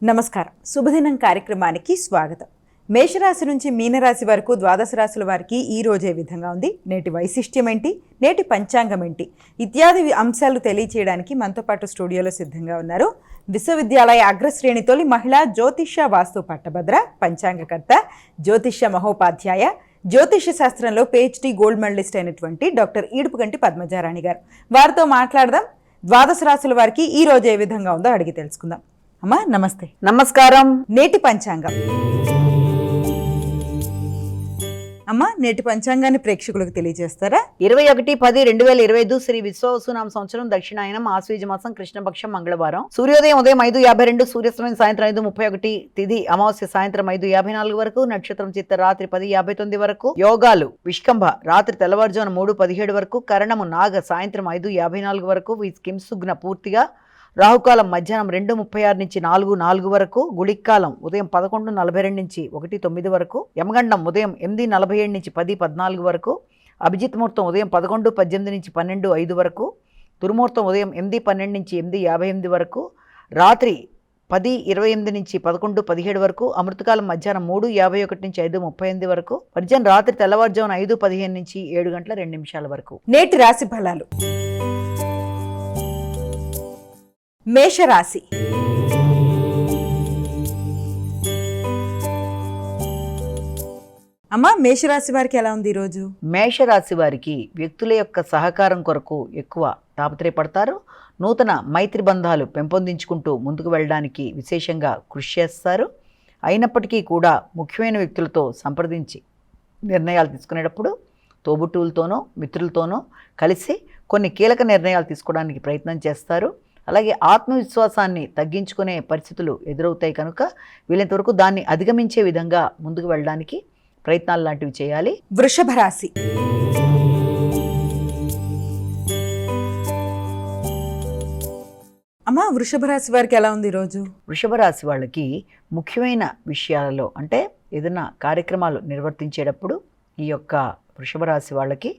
నమస్కారం. శుభదినం కార్యక్రమానికి స్వాగతం. మేషరాశి నుంచి మీనరాశి వరకు ద్వాదశ రాశుల వారికి ఈ రోజే విధంగా ఉంది. నేటి వైశిష్ట్యం ఏంటి, నేటి పంచాంగం ఏంటి ఇత్యాది అంశాలు తెలియచేయడానికి మనతో పాటు స్టూడియోలో సిద్ధంగా ఉన్నారు విశ్వవిద్యాలయ అగ్రశ్రేణి తొలి మహిళా జ్యోతిష్య వాస్తు పట్టభద్ర, పంచాంగకర్త, జ్యోతిష్య మహోపాధ్యాయ, జ్యోతిష్య శాస్త్రంలో PhD గోల్డ్ మెడలిస్ట్ అయినటువంటి డాక్టర్ ఈడుపుగంటి పద్మజారాణి గారు. వారితో మాట్లాడదాం. ద్వాదశ రాశుల వారికి ఈ రోజు ఏ విధంగా ఉందో అడిగి తెలుసుకుందాం. అమ్మా నమస్తే. నమస్కారం. నేటి పంచాంగం. అమ్మా నేటి పంచాంగాన్ని ప్రేక్షకులకు తెలియజేస్తారా? 21/10/2025 శ్రీ విశ్వవసునామ సంవత్సరం దక్షిణాయనం ఆశ్వీజ మాసం కృష్ణపక్షం మంగళవారం. సూర్యోదయం ఉదయం 5:52, సూర్యాస్తమయం సాయంత్రం 5:31, తిథి అమావాస్య సాయంత్రం 5:54 వరకు, నక్షత్రం చిత్త రాత్రి 10:59 వరకు, యోగాలు విష్కంభ రాత్రి తెల్లవారుజామున 3:17 వరకు, కరణము నాగ సాయంత్రం 5:54 వరకు, కింసుగ్న పూర్తిగా, రాహుకాలం మధ్యాహ్నం 2:36 నుంచి 4:04 వరకు, గుళిక్కాలం ఉదయం 11:42 నుంచి 1:09 వరకు, యమగండం ఉదయం 8:47 నుంచి 10:14 వరకు, అభిజిత్ ముహూర్తం ఉదయం 11:18 నుంచి 12:05 వరకు, దుర్ముహూర్తం ఉదయం 8:12 నుంచి 8:58 వరకు, రాత్రి 10:28 నుంచి 11:17 వరకు, అమృతకాలం మధ్యాహ్నం 3:51 నుంచి 5:38 వరకు, వర్జన్ రాత్రి తెల్లవారుజామున 5:15 నుంచి 7:02 వరకు. నేటి రాశి ఫలాలు. మేషరాశి. అమ్మా మేషరాశి వారికి ఎలా ఉంది ఈరోజు? మేషరాశి వారికి వ్యక్తుల యొక్క సహకారం కొరకు ఎక్కువ తాపత్రయపడతారు. నూతన మైత్రి బంధాలు పెంపొందించుకుంటూ ముందుకు వెళ్ళడానికి విశేషంగా కృషి చేస్తారు. అయినప్పటికీ కూడా ముఖ్యమైన వ్యక్తులతో సంప్రదించి నిర్ణయాలు తీసుకునేటప్పుడు తోబుట్టువులతోనో మిత్రులతోనో కలిసి కొన్ని కీలక నిర్ణయాలు తీసుకోవడానికి ప్రయత్నం చేస్తారు. అలాగే ఆత్మవిశ్వాసాన్ని తగ్గించుకునే పరిస్థితులు ఎదురవుతాయి కనుక వీలైనంతవరకు దాన్ని అధిగమించే విధంగా ముందుకు వెళ్ళడానికి ప్రయత్నాలు లాంటివి చేయాలి. వృషభ రాశి. అమ్మా వృషభ రాశి వారికి ఎలా ఉంది ఈరోజు? వృషభ రాశి వాళ్ళకి ముఖ్యమైన విషయాలలో అంటే ఏదైనా కార్యక్రమాలు నిర్వర్తించేటప్పుడు ఈ యొక్క వృషభ రాశి వాళ్ళకి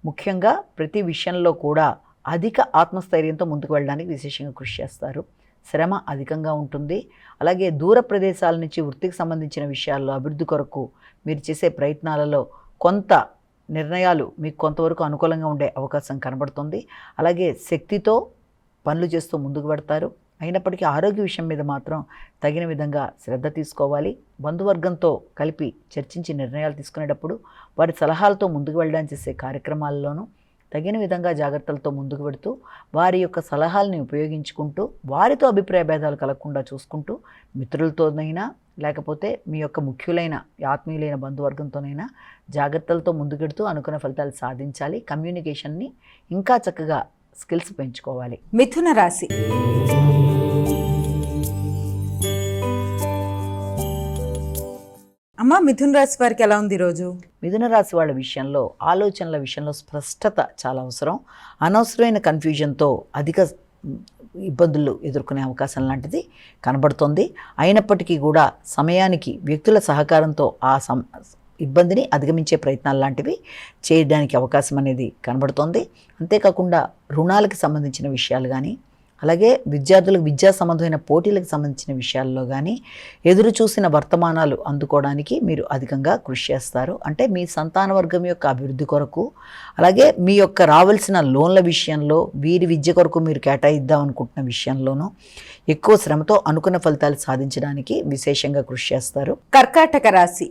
ముఖ్యంగా ప్రతి విషయంలో కూడా అధిక ఆత్మస్థైర్యంతో ముందుకు వెళ్ళడానికి విశేషంగా కృషి చేస్తారు. శ్రమ అధికంగా ఉంటుంది. అలాగే దూర ప్రదేశాల నుంచి వృత్తికి సంబంధించిన విషయాల్లో అభివృద్ధి కొరకు మీరు చేసే ప్రయత్నాలలో కొంత నిర్ణయాలు మీకు కొంతవరకు అనుకూలంగా ఉండే అవకాశం కనబడుతుంది. అలాగే శక్తితో పనులు చేస్తూ ముందుకు పెడతారు. అయినప్పటికీ ఆరోగ్య విషయం మీద మాత్రం తగిన విధంగా శ్రద్ధ తీసుకోవాలి. బంధువర్గంతో కలిపి చర్చించి నిర్ణయాలు తీసుకునేటప్పుడు వారి సలహాలతో ముందుకు వెళ్ళడానికి చేసే కార్యక్రమాల్లోనూ తగిన విధంగా జాగ్రత్తలతో ముందుకు పెడుతూ వారి యొక్క సలహాలని ఉపయోగించుకుంటూ వారితో అభిప్రాయ భేదాలు కలగకుండా చూసుకుంటూ మిత్రులతోనైనా లేకపోతే మీ యొక్క ముఖ్యులైన ఆత్మీయులైన బంధువర్గంతోనైనా జాగ్రత్తలతో ముందుకెడుతూ అనుకున్న ఫలితాలు సాధించాలి. కమ్యూనికేషన్ని ఇంకా చక్కగా స్కిల్స్ పెంచుకోవాలి. మిథున రాశి. అమ్మా మిథున రాశి వారికి ఎలా ఉంది ఈరోజు? మిథున రాశి వాళ్ళ విషయంలో ఆలోచనల విషయంలో స్పష్టత చాలా అవసరం. అనవసరమైన కన్ఫ్యూజన్తో అధిక ఇబ్బందులు ఎదుర్కొనే అవకాశం లాంటిది కనబడుతుంది. అయినప్పటికీ కూడా సమయానికి వ్యక్తుల సహకారంతో ఆ ఇబ్బందిని అధిగమించే ప్రయత్నాలు లాంటివి చేయడానికి అవకాశం అనేది కనబడుతోంది. అంతేకాకుండా రుణాలకు సంబంధించిన విషయాలు కానీ అలాగే విద్యార్థులకు విద్యా సంబంధమైన పోటీలకు సంబంధించిన విషయాల్లో కానీ ఎదురు చూసిన వర్తమానాలు అందుకోవడానికి మీరు అధికంగా కృషి చేస్తారు. అంటే మీ సంతాన వర్గం యొక్క అభివృద్ధి కొరకు అలాగే మీ యొక్క రావాల్సిన లోన్ల విషయంలో వీరి విద్య కొరకు మీరు కేటాయిద్దాం అనుకుంటున్న విషయంలోనూ ఎక్కువ శ్రమతో అనుకున్న ఫలితాలు సాధించడానికి విశేషంగా కృషి చేస్తారు. కర్కాటక రాశి.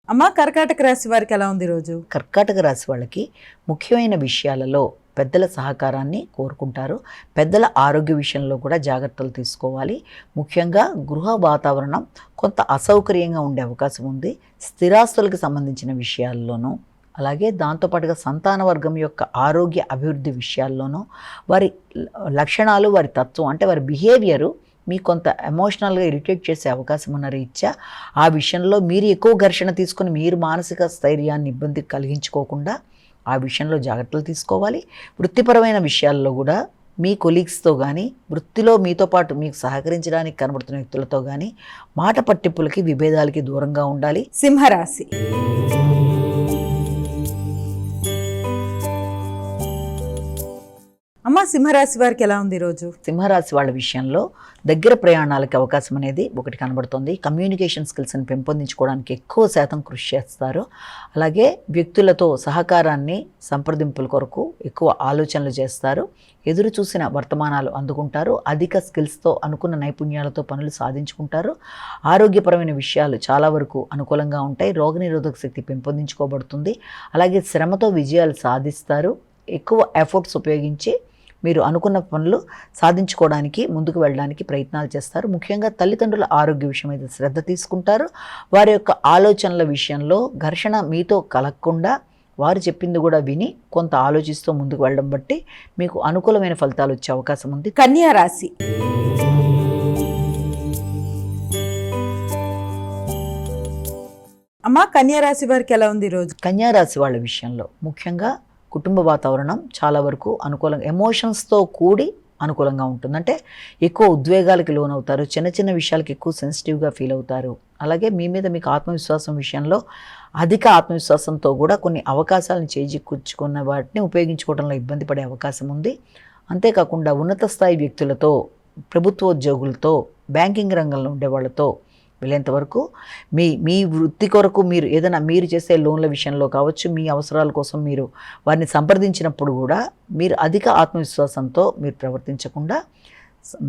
అమ్మా కర్కాటక రాశి వారికి ఎలా ఉంది ఈరోజు? కర్కాటక రాశి వాళ్ళకి ముఖ్యమైన విషయాలలో పెద్దల సహకారాన్ని కోరుకుంటారు. పెద్దల ఆరోగ్య విషయంలో కూడా జాగ్రత్తలు తీసుకోవాలి. ముఖ్యంగా గృహ వాతావరణం కొంత అసౌకర్యంగా ఉండే అవకాశం ఉంది. స్థిరాస్తులకు సంబంధించిన విషయాల్లోనూ అలాగే దాంతోపాటుగా సంతాన వర్గం యొక్క ఆరోగ్య అభివృద్ధి విషయాల్లోనూ వారి లక్షణాలు వారి తత్వం అంటే వారి బిహేవియరు మీకు కొంత ఎమోషనల్గా ఇరిటేట్ చేసే అవకాశం ఉన్న రీత్యా ఆ విషయంలో మీరు ఎక్కువ ఘర్షణ తీసుకుని మీరు మానసిక స్థైర్యాన్ని ఇబ్బంది కలిగించుకోకుండా ఆ విషయంలో జాగ్రత్తలు తీసుకోవాలి. వృత్తిపరమైన విషయాల్లో కూడా మీ కొలీగ్స్తో కానీ వృత్తిలో మీతో పాటు మీకు సహకరించడానికి కనబడుతున్న వ్యక్తులతో కానీ మాట పట్టింపులకి విభేదాలకి దూరంగా ఉండాలి. సింహరాశి. సింహరాశి వారికి ఎలా ఉంది ఈరోజు? సింహరాశి వాళ్ళ విషయంలో దగ్గర ప్రయాణాలకి అవకాశం అనేది ఒకటి కనబడుతుంది. కమ్యూనికేషన్ స్కిల్స్ని పెంపొందించుకోవడానికి ఎక్కువ శాతం కృషి చేస్తారు. అలాగే వ్యక్తులతో సహకారాన్ని, సంప్రదింపుల కొరకు ఎక్కువ ఆలోచనలు చేస్తారు. ఎదురు చూసిన వర్తమానాలు అందుకుంటారు. అధిక స్కిల్స్తో, అనుకున్న నైపుణ్యాలతో పనులు సాధించుకుంటారు. ఆరోగ్యపరమైన విషయాలు చాలా వరకు అనుకూలంగా ఉంటాయి. రోగనిరోధక శక్తి పెంపొందించుకోబడుతుంది. అలాగే శ్రమతో విజయాలు సాధిస్తారు. ఎక్కువ ఎఫర్ట్స్ ఉపయోగించి మీరు అనుకున్న పనులు సాధించుకోవడానికి, ముందుకు వెళ్ళడానికి ప్రయత్నాలు చేస్తారు. ముఖ్యంగా తల్లిదండ్రుల ఆరోగ్య విషయం మీద శ్రద్ధ తీసుకుంటారు. వారి యొక్క ఆలోచనల విషయంలో ఘర్షణ మీతో కలగకుండా వారు చెప్పింది కూడా విని కొంత ఆలోచిస్తూ ముందుకు వెళ్ళడం బట్టి మీకు అనుకూలమైన ఫలితాలు వచ్చే అవకాశం ఉంది. కన్యా రాశి. అమ్మా, కన్యా రాశి వారికి ఎలా ఉంది ఈరోజు? కన్యా రాశి వాళ్ళ విషయంలో ముఖ్యంగా కుటుంబ వాతావరణం చాలా వరకు అనుకూలంగా, ఎమోషన్స్తో కూడి అనుకూలంగా ఉంటుంది. అంటే ఎక్కువ ఉద్వేగాలకి లోనవుతారు. చిన్న చిన్న విషయాలకి ఎక్కువ సెన్సిటివ్గా ఫీల్ అవుతారు. అలాగే మీ మీద మీకు ఆత్మవిశ్వాసం విషయంలో అధిక ఆత్మవిశ్వాసంతో కూడా కొన్ని అవకాశాలను చేజిక్కుంచుకున్న వాటిని ఉపయోగించుకోవడంలో ఇబ్బంది పడే అవకాశం ఉంది. అంతేకాకుండా ఉన్నత స్థాయి వ్యక్తులతో, ప్రభుత్వోద్యోగులతో, బ్యాంకింగ్ రంగంలో ఉండే వాళ్ళతో వీలైనంత వరకు మీ వృత్తి కొరకు మీరు ఏదైనా మీరు చేసే లోన్ల విషయంలో కావచ్చు, మీ అవసరాల కోసం మీరు వారిని సంప్రదించినప్పుడు కూడా మీరు అధిక ఆత్మవిశ్వాసంతో మీరు ప్రవర్తించకుండా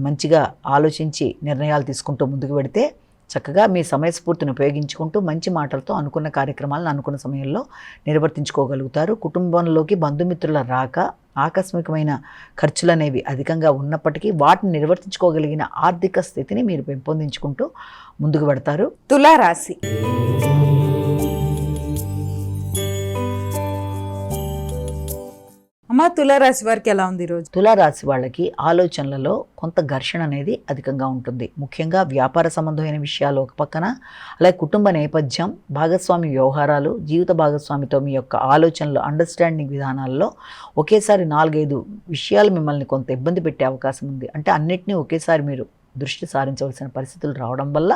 మంచిగా ఆలోచించి నిర్ణయాలు తీసుకుంటూ ముందుకు వెడితే చక్కగా మీ సమయస్ఫూర్తిని ఉపయోగించుకుంటూ మంచి మాటలతో అనుకున్న కార్యక్రమాలను అనుకున్న సమయంలో నిర్వర్తించుకోగలుగుతారు. కుటుంబంలోకి బంధుమిత్రుల రాక, ఆకస్మికమైన ఖర్చులు అనేవి అధికంగా ఉన్నప్పటికీ వాటిని నిర్వర్తించుకోగలిగిన ఆర్థిక స్థితిని మీరు పెంపొందించుకుంటూ ముందుకు పెడతారు. తులారాశి. అమ్మా, తులారాశి వారికి ఎలా ఉంది ఈరోజు? తులారాశి వాళ్ళకి ఆలోచనలలో కొంత ఘర్షణ అనేది అధికంగా ఉంటుంది. ముఖ్యంగా వ్యాపార సంబంధమైన విషయాలు ఒక పక్కన, అలాగే కుటుంబ నేపథ్యం, భాగస్వామి వ్యవహారాలు, జీవిత భాగస్వామితో మీ యొక్క ఆలోచనలు, అండర్స్టాండింగ్ విధానాల్లో ఒకేసారి 4-5 విషయాలు మిమ్మల్ని కొంత ఇబ్బంది పెట్టే అవకాశం ఉంది. అంటే అన్నిటినీ ఒకేసారి మీరు దృష్టి సారించవలసిన పరిస్థితులు రావడం వల్ల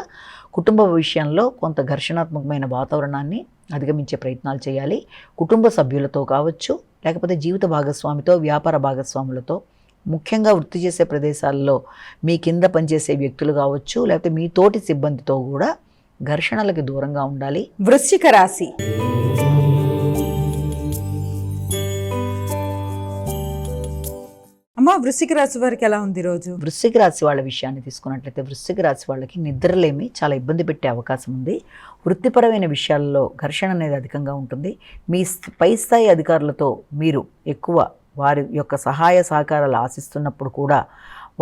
కుటుంబ విషయంలో కొంత ఘర్షణాత్మకమైన వాతావరణాన్ని అధిగమించే ప్రయత్నాలు చేయాలి. కుటుంబ సభ్యులతో కావచ్చు, లేకపోతే జీవిత భాగస్వామితో, వ్యాపార భాగస్వాములతో, ముఖ్యంగా వృత్తి చేసే ప్రదేశాల్లో మీ కింద పనిచేసే వ్యక్తులు కావచ్చు, లేకపోతే మీ తోటి సిబ్బందితో కూడా ఘర్షణలకు దూరంగా ఉండాలి. వృశ్చిక రాశి. అమ్మా, వృశ్చిక రాశి వారికి ఎలా ఉంది ఈరోజు? వృశ్చిక రాశి వాళ్ళ విషయాన్ని తీసుకున్నట్లయితే వృశ్చిక రాశి వాళ్ళకి నిద్రలేమి చాలా ఇబ్బంది పెట్టే అవకాశం ఉంది. వృత్తిపరమైన విషయాల్లో ఘర్షణ అనేది అధికంగా ఉంటుంది. మీ పై స్థాయి అధికారులతో మీరు ఎక్కువ వారి యొక్క సహాయ సహకారాలు ఆశిస్తున్నప్పుడు కూడా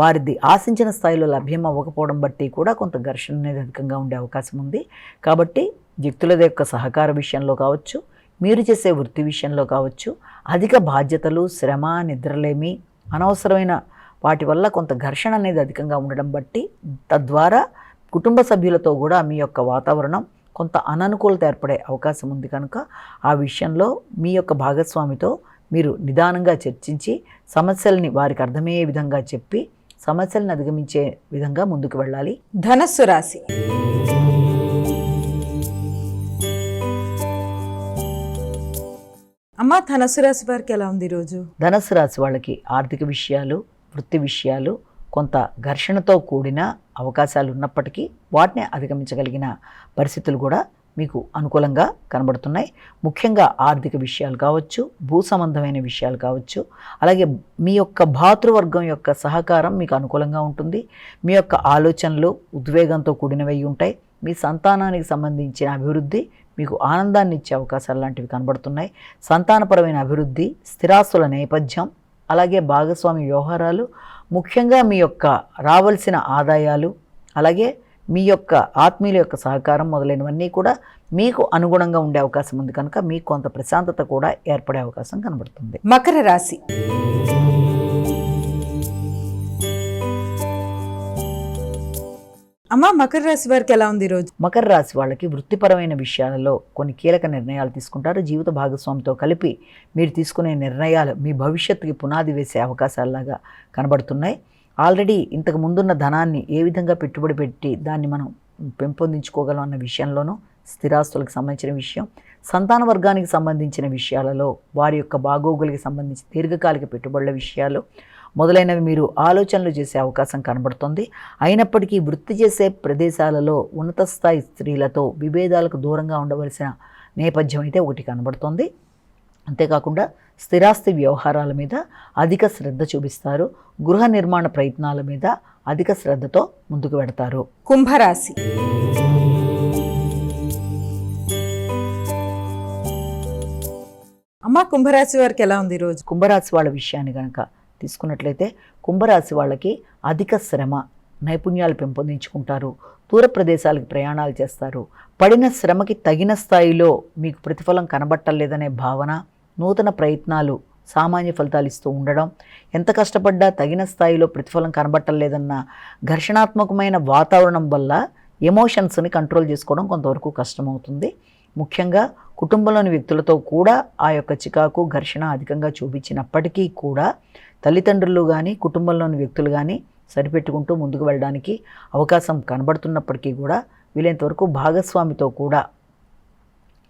వారిది ఆశించిన స్థాయిలో లభ్యం అవ్వకపోవడం బట్టి కూడా కొంత ఘర్షణ అనేది అధికంగా ఉండే అవకాశం ఉంది. కాబట్టి వ్యక్తుల యొక్క సహకార విషయంలో కావచ్చు, మీరు చేసే వృత్తి విషయంలో కావచ్చు, అధిక బాధ్యతలు, శ్రమ, నిద్రలేమి, అనవసరమైన వాటి వల్ల కొంత ఘర్షణ అనేది అధికంగా ఉండడం బట్టి తద్వారా కుటుంబ సభ్యులతో కూడా మీ యొక్క వాతావరణం కొంత అననుకూలత ఏర్పడే అవకాశం ఉంది. కనుక ఆ విషయంలో మీ యొక్క భాగస్వామితో మీరు నిదానంగా చర్చించి సమస్యల్ని వారికి అర్థమయ్యే విధంగా చెప్పి సమస్యలను అధిగమించే విధంగా ముందుకు వెళ్ళాలి. ధనస్సు రాశి. అమ్మా, ధనస్సు రాశి వారికి ఎలా ఉంది ఈరోజు? ధనస్సు రాశి వాళ్ళకి ఆర్థిక విషయాలు, వృత్తి విషయాలు కొంత ఘర్షణతో కూడిన అవకాశాలు ఉన్నప్పటికీ వాటిని అధిగమించగలిగిన పరిస్థితులు కూడా మీకు అనుకూలంగా కనబడుతున్నాయి. ముఖ్యంగా ఆర్థిక విషయాలు కావచ్చు, భూ సంబంధమైన విషయాలు కావచ్చు, అలాగే మీ యొక్క భాతృవర్గం యొక్క సహకారం మీకు అనుకూలంగా ఉంటుంది. మీ యొక్క ఆలోచనలు ఉద్వేగంతో కూడినవి ఉంటాయి. మీ సంతానానికి సంబంధించిన అభివృద్ధి మీకు ఆనందాన్ని ఇచ్చే అవకాశాలు లాంటివి కనబడుతున్నాయి. సంతానపరమైన అభివృద్ధి, స్థిరాస్తుల నేపథ్యం, అలాగే భాగస్వామి వ్యవహారాలు, ముఖ్యంగా మీ యొక్క రావాల్సిన ఆదాయాలు, అలాగే మీ యొక్క ఆత్మీయుల యొక్క సహకారం మొదలైనవన్నీ కూడా మీకు అనుగుణంగా ఉండే అవకాశం ఉంది. కనుక మీకు కొంత ప్రశాంతత కూడా ఏర్పడే అవకాశం కనబడుతుంది. మకర రాశి. అమ్మా, మకర రాశి వారికి ఎలా ఉంది ఈరోజు? మకర రాశి వాళ్ళకి వృత్తిపరమైన విషయాలలో కొన్ని కీలక నిర్ణయాలు తీసుకుంటారు. జీవిత భాగస్వామితో కలిపి మీరు తీసుకునే నిర్ణయాలు మీ భవిష్యత్తుకి పునాది వేసే అవకాశాలలాగా కనబడుతున్నాయి. ఆల్రెడీ ఇంతకు ముందున్న ధనాన్ని ఏ విధంగా పెట్టుబడి పెట్టి దాన్ని మనం పెంపొందించుకోగలం అన్న విషయంలోనూ, స్థిరాస్తులకు సంబంధించిన విషయం, సంతాన వర్గానికి సంబంధించిన విషయాలలో, వారి యొక్క బాగోగులకి సంబంధించి దీర్ఘకాలిక పెట్టుబడుల విషయాలు, మొదలైనవి మీరు ఆలోచనలు చేసే అవకాశం కనబడుతుంది. అయినప్పటికీ వృత్తి చేసే ప్రదేశాలలో ఉన్నత స్థాయి స్త్రీలతో విభేదాలకు దూరంగా ఉండవలసిన నేపథ్యం అయితే ఒకటి కనబడుతుంది. అంతేకాకుండా స్థిరాస్తి వ్యవహారాల మీద అధిక శ్రద్ధ చూపిస్తారు. గృహ నిర్మాణ ప్రయత్నాల మీద అధిక శ్రద్ధతో ముందుకు వెడతారు. కుంభరాశి. అమ్మ, కుంభరాశి వారికి ఎలా ఉంది ఈరోజు? కుంభరాశి వాళ్ళ విషయాన్ని కనుక తీసుకున్నట్లయితే కుంభరాశి వాళ్ళకి అధిక శ్రమ, నైపుణ్యాలు పెంపొందించుకుంటారు. దూర ప్రదేశాలకు ప్రయాణాలు చేస్తారు. పడిన శ్రమకి తగిన స్థాయిలో మీకు ప్రతిఫలం కనబట్టలేదనే భావన, నూతన ప్రయత్నాలు సామాన్య ఫలితాలు ఇస్తూ ఉండడం, ఎంత కష్టపడ్డా తగిన స్థాయిలో ప్రతిఫలం కనబట్టలేదన్న ఘర్షణాత్మకమైన వాతావరణం వల్ల ఎమోషన్స్ని కంట్రోల్ చేసుకోవడం కొంతవరకు కష్టమవుతుంది. ముఖ్యంగా కుటుంబంలోని వ్యక్తులతో కూడా ఆ యొక్క చికాకు, ఘర్షణ అధికంగా చూపించినప్పటికీ కూడా తల్లిదండ్రులు కానీ కుటుంబంలోని వ్యక్తులు కానీ సరిపెట్టుకుంటూ ముందుకు వెళ్ళడానికి అవకాశం కనబడుతున్నప్పటికీ కూడా వీలైనంతవరకు భాగస్వామితో కూడా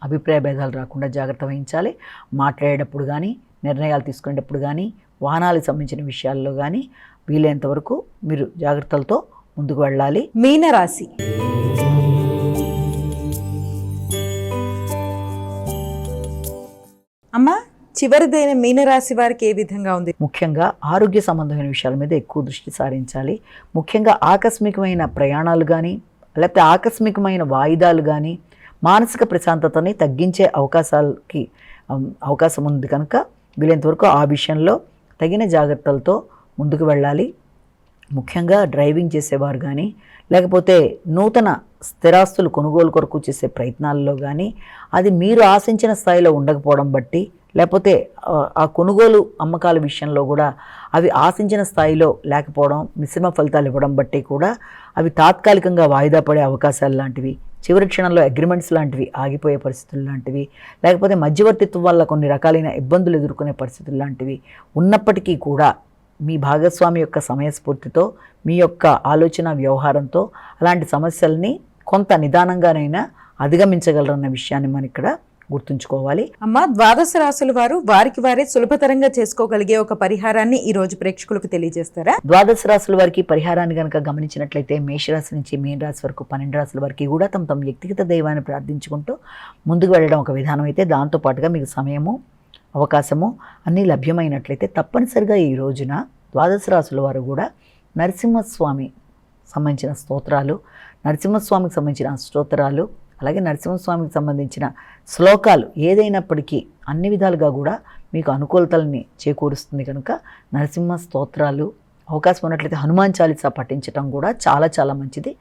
అభిప్రాయ భేదాలు రాకుండా జాగ్రత్త వహించాలి. మాట్లాడేటప్పుడు కానీ, నిర్ణయాలు తీసుకునేటప్పుడు కానీ, వాహనాలకు సంబంధించిన విషయాల్లో కానీ వీలైనంతవరకు మీరు జాగ్రత్తలతో ముందుకు వెళ్ళాలి. మీనరాశి. అమ్మ, చివరిదైన మీనరాశి వారికి ఏ విధంగా ఉంది? ముఖ్యంగా ఆరోగ్య సంబంధమైన విషయాల మీద ఎక్కువ దృష్టి సారించాలి. ముఖ్యంగా ఆకస్మికమైన ప్రయాణాలు కానీ, లేకపోతే ఆకస్మికమైన వాయిదాలు కానీ మానసిక ప్రశాంతతని తగ్గించే అవకాశం ఉంది కనుక వీలైనంతవరకు ఆ విషయంలో తగిన జాగ్రత్తలతో ముందుకు వెళ్ళాలి. ముఖ్యంగా డ్రైవింగ్ చేసేవారు కానీ, లేకపోతే నూతన స్థిరాస్తులు కొనుగోలు కొరకు చేసే ప్రయత్నాల్లో కానీ అది మీరు ఆశించిన స్థాయిలో ఉండకపోవడం బట్టి, లేకపోతే ఆ కొనుగోలు అమ్మకాల విషయంలో కూడా అవి ఆశించిన స్థాయిలో లేకపోవడం, మిశ్రమ ఫలితాలు ఇవ్వడం బట్టి కూడా అవి తాత్కాలికంగా వాయిదా పడే అవకాశాలు లాంటివి, చివరి క్షణంలో అగ్రిమెంట్స్ లాంటివి ఆగిపోయే పరిస్థితులు లాంటివి, లేకపోతే మధ్యవర్తిత్వం వల్ల కొన్ని రకాలైన ఇబ్బందులు ఎదుర్కొనే పరిస్థితులు లాంటివి ఉన్నప్పటికీ కూడా మీ భాగస్వామి యొక్క సమయస్ఫూర్తితో, మీ యొక్క ఆలోచన వ్యవహారంతో అలాంటి సమస్యల్ని కొంత నిదానంగానైనా అధిగమించగలరన్న విషయాన్ని మనం ఇక్కడ గుర్తుంచుకోవాలి. అమ్మ, ద్వాదశ రాశుల వారు వారికి వారే సులభతరంగా చేసుకోగలిగే ఒక పరిహారాన్ని ఈ రోజు ప్రేక్షకులకు తెలియజేస్తారా? ద్వాదశ రాశుల వారికి పరిహారాన్ని కనుక గమనించినట్లయితే మేషరాశి నుంచి మీన రాశి వరకు 12 రాశుల వారికి కూడా తమ వ్యక్తిగత దైవాన్ని ప్రార్థించుకుంటూ ముందుకు వెళ్ళడం ఒక విధానం అయితే, దాంతోపాటుగా మీకు సమయము, అవకాశము అన్నీ లభ్యమైనట్లయితే తప్పనిసరిగా ఈ రోజున ద్వాదశ రాశుల వారు కూడా నరసింహస్వామి సంబంధించిన స్తోత్రాలు, నరసింహస్వామికి సంబంధించిన స్తోత్రాలు, అలాగే నరసింహస్వామికి సంబంధించిన శ్లోకాలు ఏదైనప్పటికీ అన్ని విధాలుగా కూడా మీకు అనుకూలతల్ని చేకూరుస్తుంది కనుక నరసింహ స్తోత్రాలు, అవకాశం ఉన్నట్లయితే హనుమాన్ చాలీసా పఠించడం కూడా చాలా చాలా మంచిది.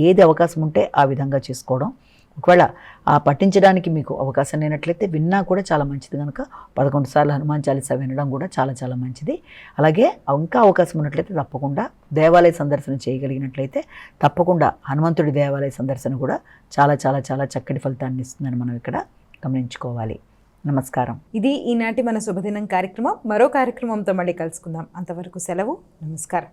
ఏది అవకాశం ఉంటే ఆ విధంగా చేసుకోవడం, ఒకవేళ ఆ పఠించడానికి మీకు అవకాశం లేనట్లయితే విన్నా కూడా చాలా మంచిది కనుక 11 సార్లు హనుమాన్ చాలీసా వినడం కూడా చాలా చాలా మంచిది. అలాగే ఇంకా అవకాశం ఉన్నట్లయితే తప్పకుండా దేవాలయ సందర్శన చేయగలిగినట్లయితే తప్పకుండా హనుమంతుడి దేవాలయ సందర్శన కూడా చాలా చాలా చాలా చక్కటి ఫలితాన్ని ఇస్తుందని మనం ఇక్కడ గమనించుకోవాలి. నమస్కారం. ఇది ఈనాటి మన శుభదినం కార్యక్రమం. మరో కార్యక్రమంతో మళ్ళీ కలుసుకుందాం. అంతవరకు సెలవు. నమస్కారం.